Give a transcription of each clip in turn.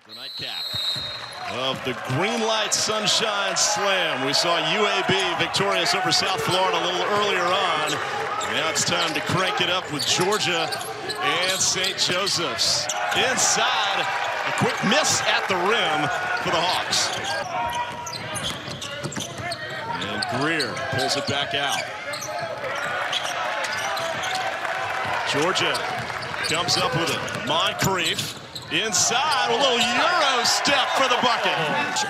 The nightcap of the Green Light Sunshine Slam. We saw UAB victorious over South Florida a little earlier on. Now it's time to crank it up with Georgia and St. Joseph's. Inside, a quick miss at the rim for the Hawks. And Greer pulls it back out. Georgia comes up with it. Moncrief inside, a little Euro step for the bucket.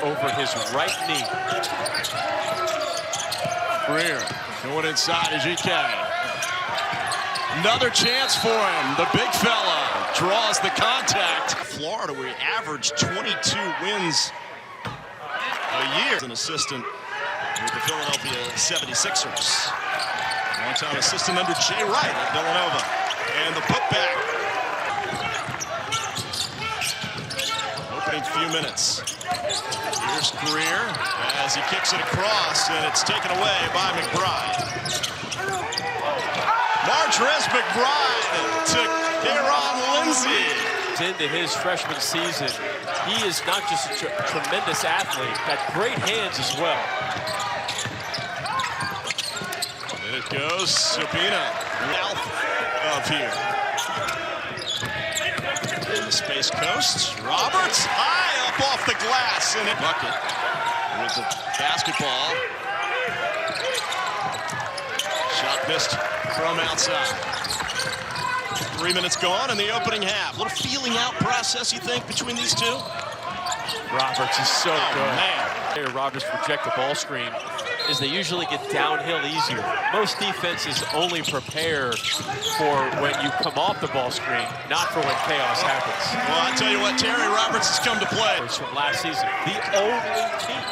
Over his right knee. Greer going inside as UGA. Another chance for him. The big fella draws the contact. Florida, we averaged 22 wins a year. As an assistant with the Philadelphia 76ers. Longtime assistant under Jay Wright at Villanova. And the putback. Opening few minutes. Here's Greer as he kicks it across, and it's taken away by McBride. Martrez McBride to Aaron Lindsey. Into his freshman season, he is not just a tremendous athlete, got great hands as well. And it goes Sabina south of here. In the Space Coast, Roberts high up off the glass and a bucket with the basketball. Shot missed from outside. 3 minutes gone in the opening half. A little feeling out process, you think, between these two? Roberts is so good. Man. Roberts project the ball screen is they usually get downhill easier. Most defenses only prepare for when you come off the ball screen, not for when chaos happens. Well, I tell you what, Terry Roberts has come to play. From last season, the only team.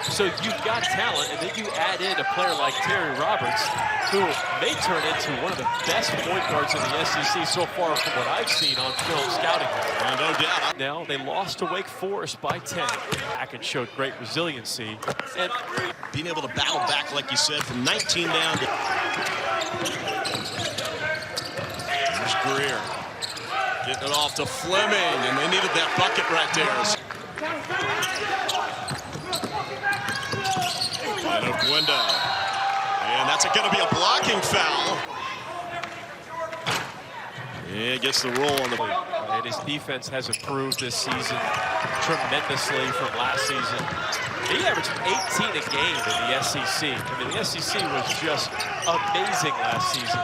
So you've got talent, and then you add in a player like Terry Roberts, who may turn into one of the best point guards in the SEC so far from what I've seen on film scouting. No doubt. Now, they lost to Wake Forest by 10. Back and showed great resiliency. And being able to battle back, like you said, from 19 down to... There's Greer. Getting it off to Fleming, and they needed that bucket right there. And Oquendo. And that's going to be a blocking foul. Yeah, gets the roll on the... And his defense has improved this season tremendously from last season. He averaged 18 a game in the SEC. I mean, the SEC was just amazing last season.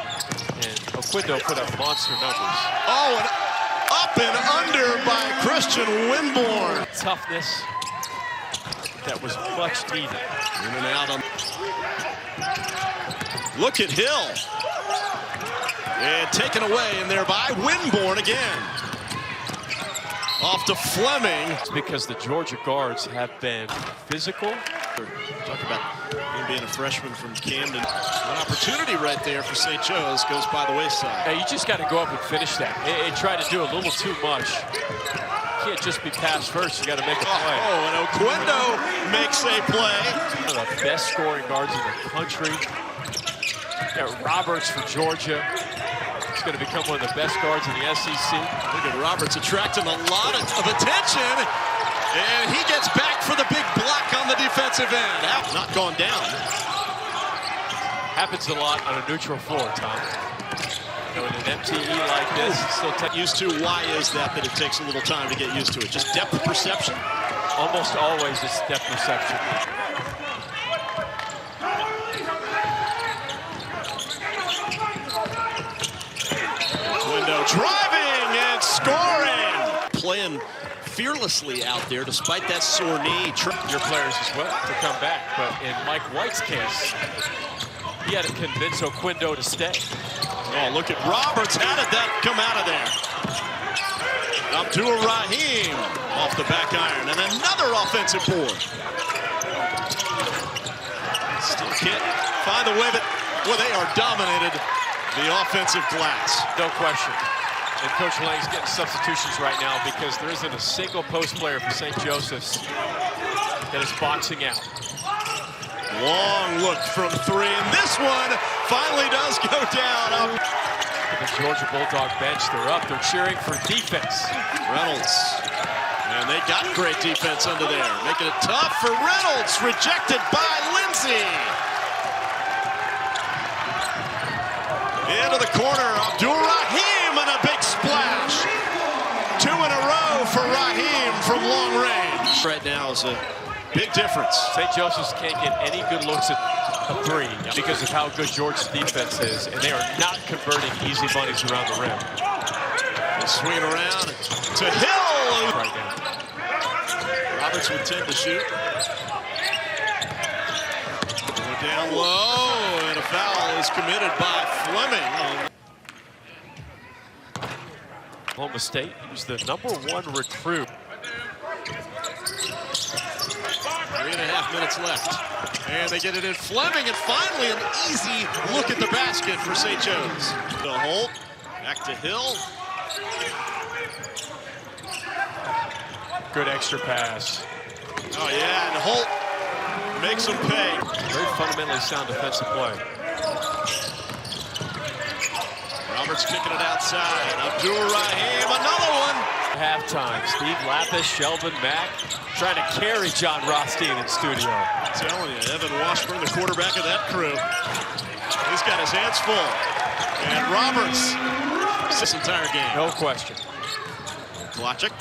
And Oquendo put up monster numbers. Oh, and up and under by Christian Winborn. Toughness that was much needed. In and out on... Look at Hill. And taken away in there by Winborn again. Off to Fleming. It's because the Georgia guards have been physical. Talk about him being a freshman from Camden. An opportunity right there for St. Joe's goes by the wayside. Hey, you just got to go up and finish that. It tried to do a little too much. You can't just be passed first. You got to make a play. Oh, and Oquendo makes a play. One of the best scoring guards in the country. Got Roberts for Georgia. He's going to become one of the best guards in the SEC. Look at Roberts attracting a lot of attention. And he gets back for the big block on the defensive end. Not gone down. Happens a lot on a neutral floor, Tom. You know, in an MTE like this, it's still used to. Why is that it takes a little time to get used to it? Just depth perception? Almost always it's depth perception. Window driving and scoring. Playing fearlessly out there despite that sore knee. Your players as well to come back, but in Mike White's case, he had to convince Oquendo to stay. Oh, look at Roberts. How did that come out of there? Abdul Rahim off the back iron, and another offensive board. Still can't find a way, but well, they are dominated the offensive glass. No question. And Coach Lang's getting substitutions right now because there isn't a single post player for St. Joseph's that is boxing out. Long look from three, and this one finally does go down. The Georgia Bulldog bench, they're up, they're cheering for defense. Reynolds And they got great defense under there, making it tough for Reynolds. Rejected by Lindsay. Into the corner, Abdul-Rahim, and a big splash. 2 in a row for Rahim from long range. Right now is a big difference. St. Joseph's can't get any good looks at a 3 because of how good Georgia's defense is, and they are not converting easy bunnies around the rim. They swing it around to Hill. Right now. Roberts with 10 to shoot. They're down low, and a foul is committed by Fleming. Oklahoma State, he was the #1 recruit. 3.5 minutes left. And they get it in Fleming, and finally an easy look at the basket for St. Joe's. To Holt, back to Hill. Good extra pass. Oh yeah, and Holt makes them pay. Very fundamentally sound defensive play. Roberts kicking it outside. Abdul-Rahim, another one. Halftime, Steve Lapis, Shelvin Mack trying to carry John Rothstein in studio. I'm telling you, Evan Washburn, the quarterback of that crew. He's got his hands full. And Roberts, this entire game. No question. Glotchik.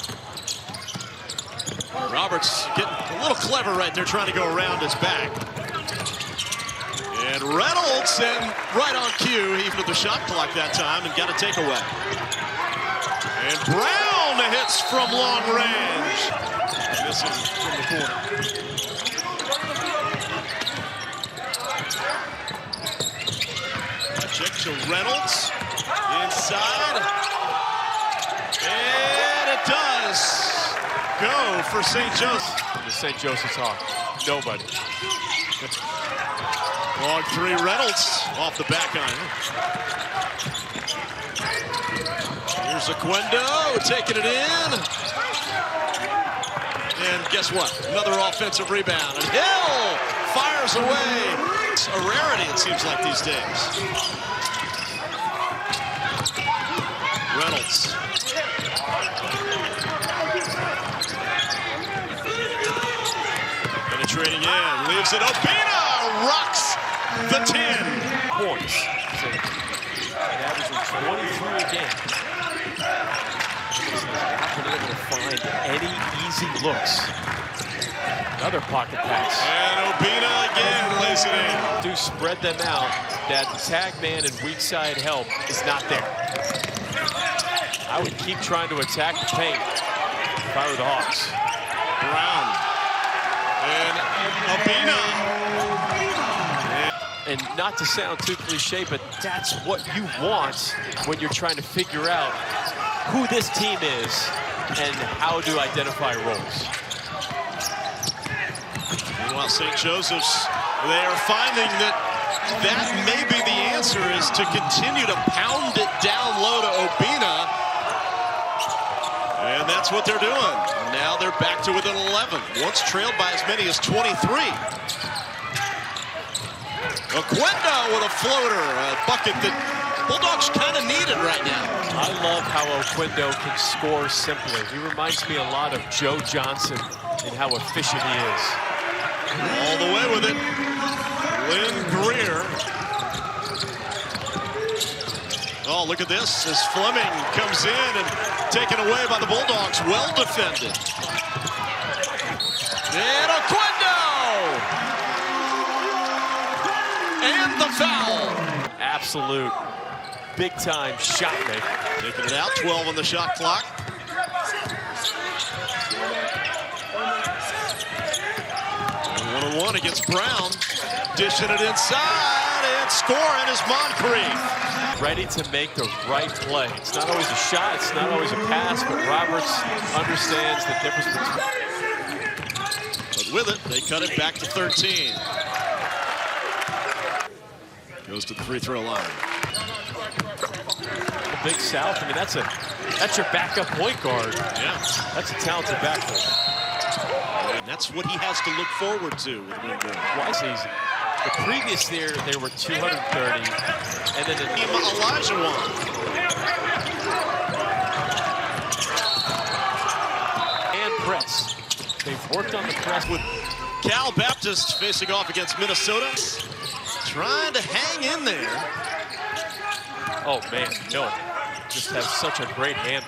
Roberts getting a little clever right there, trying to go around his back. And Reynolds, and right on cue, he put the shot clock that time and got a takeaway. And Brown hits from long range. This is from the corner. Check to Reynolds. Inside. And it does go for St. Joseph. The St. Joseph's Hawk. Nobody. Long 3, Reynolds off the back iron. Here's Aquendo taking it in. And guess what? Another offensive rebound. And Hill fires away. It's a rarity, it seems like, these days. Reynolds. Penetrating in. Leaves it. Obina rocks the 10 points. So, averaging 23 a game. He's not been able to find any easy looks. Another pocket pass. And Obina again lays it in. Do spread them out. That tag man and weak side help is not there. I would keep trying to attack the paint if I were the Hawks. Brown. And Obina. And not to sound too cliche, but that's what you want when you're trying to figure out who this team is and how to identify roles. Meanwhile, St. Joseph's, they are finding that may be the answer, is to continue to pound it down low to Obina. And that's what they're doing. Now they're back to within 11. Once trailed by as many as 23. Aquendo with a floater, a bucket that Bulldogs kind of needed right now. I love how Aquendo can score simply. He reminds me a lot of Joe Johnson and how efficient he is. All the way with it. Lynn Greer. Oh, look at this as Fleming comes in and taken away by the Bulldogs. Well defended. And Aquendo! And the foul. Absolute big-time shot maker. Taking it out, 12 on the shot clock. And 1-on-1 against Brown. Dishing it inside and scoring is Moncrief. Ready to make the right play. It's not always a shot, it's not always a pass, but Roberts understands the difference between. But with it, they cut it back to 13. Goes to the free throw line. The Big South, I mean, that's your backup point guard. Yeah. That's a talented backcourt. And that's what he has to look forward to with Wingborn. Twice easy. The previous year, they were 230. And then Elijah won. And They've worked on the press with Cal Baptist facing off against Minnesota. Trying to hang in there. Oh, man, no. Just has such a great handle.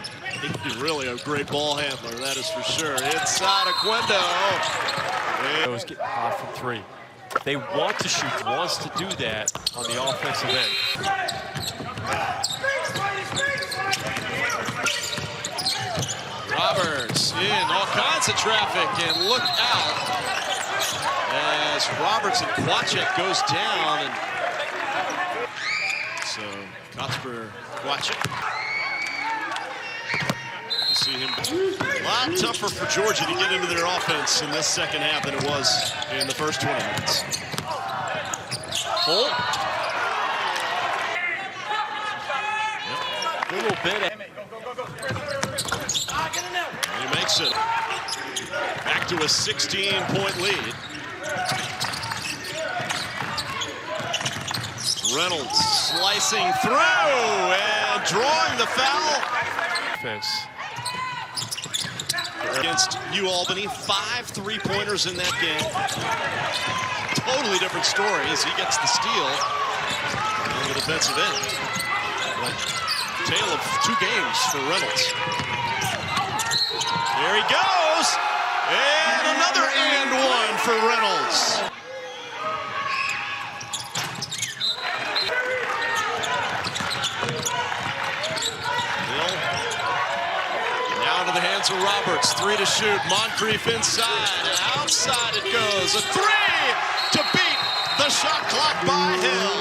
He's really a great ball handler, that is for sure. Inside of Quendo. Those getting hot from three. They want to shoot, wants to do that on the offensive end. Roberts in all kinds of traffic, and look out as Roberts and Kwachek goes down. And so Kacper, Kwachek. See him a lot tougher for Georgia to get into their offense in this second half than it was in the first 20 minutes. Holt. A little bit. And he makes it back to a 16-point lead. Reynolds slicing through and drawing the foul. Defense. Against UAlbany, 5 3-pointers in that game. Totally different story as he gets the steal on the defensive end. Like, tale of 2 games for Reynolds. There he goes, and another and one for Reynolds. Into the hands of Roberts, 3 to shoot. Moncrief inside, and outside it goes. A 3 to beat the shot clock by Hill.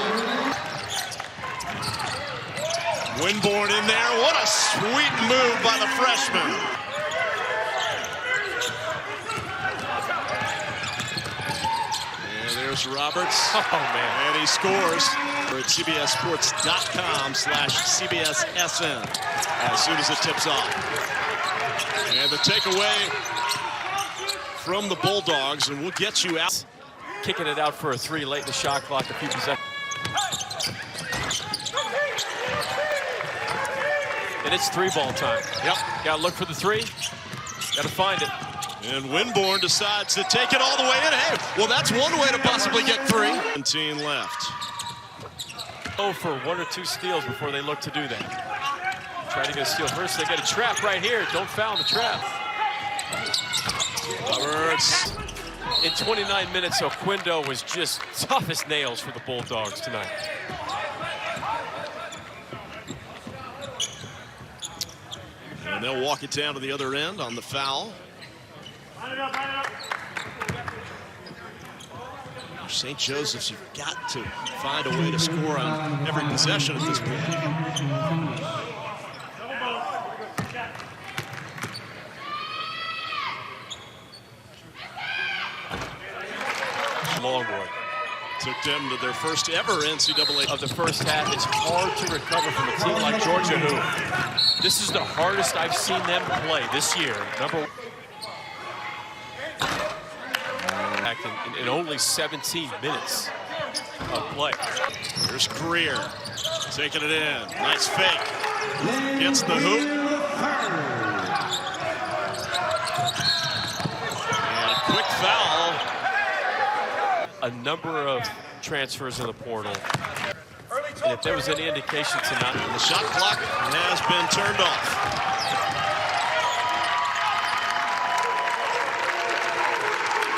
Winborn in there. What a sweet move by the freshman. And there's Roberts. Oh, man. And he scores. We're at cbssports.com/CBSSN as soon as it tips off. And the takeaway from the Bulldogs, and we'll get you out. Kicking it out for a 3 late in the shot clock, a few possessions. And it's 3-ball time. Yep. Got to look for the 3. Got to find it. And Winborn decides to take it all the way in. Hey, well, that's one way to possibly get 3. 17 left. Oh, for 1 or 2 steals before they look to do that. Try to get a steal first. They get a trap right here. Don't foul the trap. Roberts. In 29 minutes, Quendo was just tough as nails for the Bulldogs tonight. And they'll walk it down to the other end on the foul. St. Joseph's, you've got to find a way to score on every possession at this point. Longwood took them to their first ever NCAA of the first half. It's hard to recover from a team like Georgia, who this is the hardest I've seen them play this year. In only 17 minutes of play. Here's Greer taking it in. Nice fake. Gets the hoop. And a quick foul. A number of transfers in the portal. And if there was any indication tonight, the shot clock has been turned off.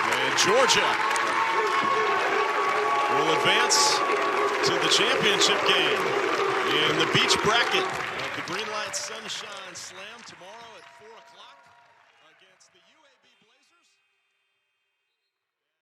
And Georgia will advance to the championship game in the beach bracket of the Green Light Sunshine Slam tomorrow at 4 o'clock against the UGA.